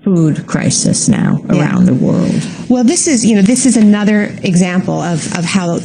food crisis now around the world. Well, this is another example of how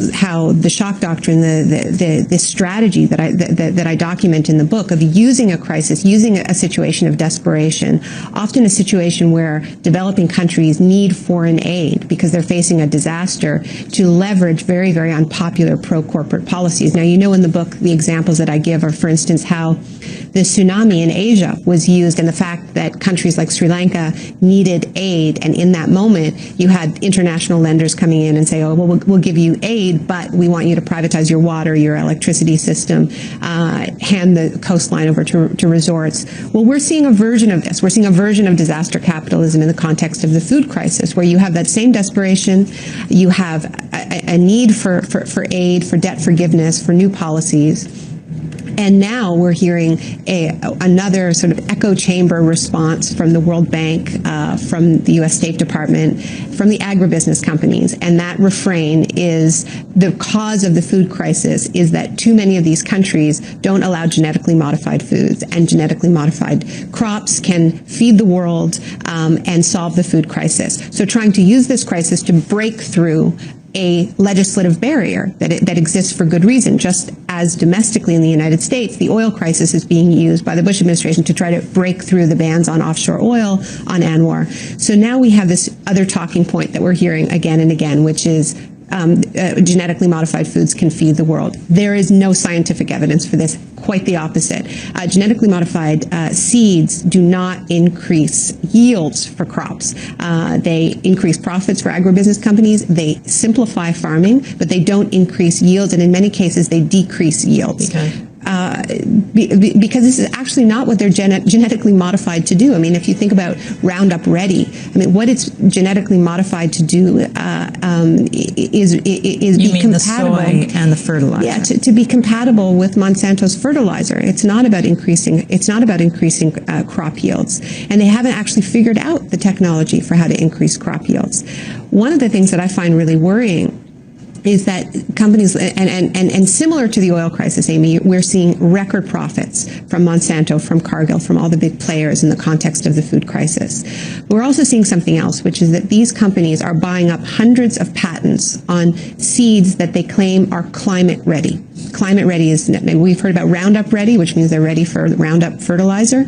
the shock doctrine, the strategy that I document in the book of using a crisis, using a situation of desperation, often a situation where developing countries need foreign aid because they're facing a disaster, to leverage very, very unpopular pro-corporate policies. Now, you know in the book the examples that I give are, for instance, how the tsunami in Asia was used, and the fact that countries like Sri Lanka needed aid, and in that moment you had international lenders coming in and say, oh, well, we'll give you aid, but we want you to privatize your water, your electricity system, hand the coastline over to resorts. Well, we're seeing a version of this. We're seeing a version of disaster capitalism in the context of the food crisis, where you have that same desperation, you have a need for aid, for debt forgiveness, for new policies. And now we're hearing another sort of echo chamber response from the World Bank, from the U.S. State Department, from the agribusiness companies. And that refrain is the cause of the food crisis is that too many of these countries don't allow genetically modified foods, and genetically modified crops can feed the world and solve the food crisis. So trying to use this crisis to break through a legislative barrier that exists for good reason. Just as domestically in the United States, the oil crisis is being used by the Bush administration to try to break through the bans on offshore oil, on ANWR. So now we have this other talking point that we're hearing again and again, which is genetically modified foods can feed the world. There is no scientific evidence for this, quite the opposite. Genetically modified seeds do not increase yields for crops. They increase profits for agribusiness companies. They simplify farming, but they don't increase yields, and in many cases they decrease yields. Okay. Because this is actually not what they're genetically modified to do. I mean, if you think about Roundup Ready, I mean, what it's genetically modified to do is you mean compatible, the soy and the fertilizer. Yeah, to be compatible with Monsanto's fertilizer. It's not about increasing. It's not about increasing crop yields, and they haven't actually figured out the technology for how to increase crop yields. One of the things that I find really worrying is that companies, and similar to the oil crisis, Amy, we're seeing record profits from Monsanto, from Cargill, from all the big players in the context of the food crisis. We're also seeing something else, which is that these companies are buying up hundreds of patents on seeds that they claim are climate ready. Climate ready is, we've heard about Roundup Ready, which means they're ready for Roundup fertilizer.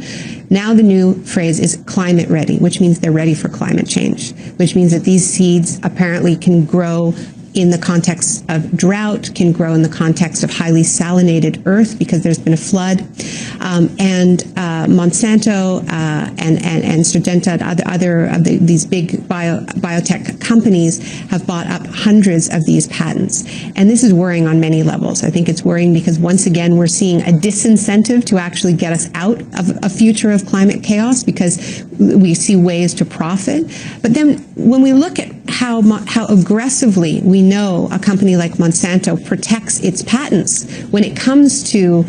Now the new phrase is climate ready, which means they're ready for climate change, which means that these seeds apparently can grow in the context of drought, can grow in the context of highly salinated earth because there's been a flood. And Monsanto and Syngenta and other of these big biotech companies have bought up hundreds of these patents. And this is worrying on many levels. I think it's worrying because, once again, we're seeing a disincentive to actually get us out of a future of climate chaos because we see ways to profit. But then when we look at how aggressively we know a company like Monsanto protects its patents when it comes to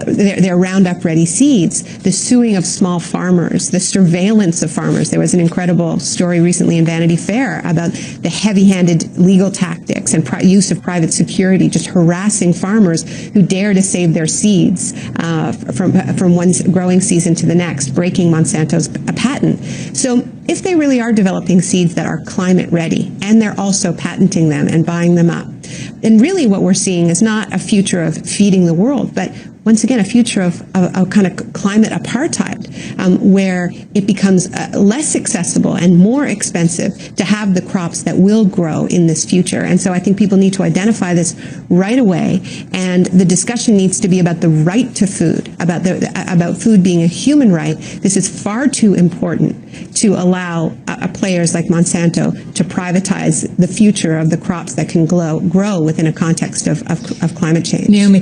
their Roundup Ready seeds, the suing of small farmers, the surveillance of farmers. There was an incredible story recently in Vanity Fair about the heavy-handed legal tactics and use of private security, just harassing farmers who dare to save their seeds from one growing season to the next, breaking Monsanto's patent. So if they really are developing seeds that are climate ready, and they're also patenting them and buying them up, then really what we're seeing is not a future of feeding the world, but once again, a future of kind of climate apartheid, where it becomes less accessible and more expensive to have the crops that will grow in this future. And so I think people need to identify this right away, and the discussion needs to be about the right to food, about food being a human right. This is far too important to allow players like Monsanto to privatize the future of the crops that can grow within a context of climate change. Naomi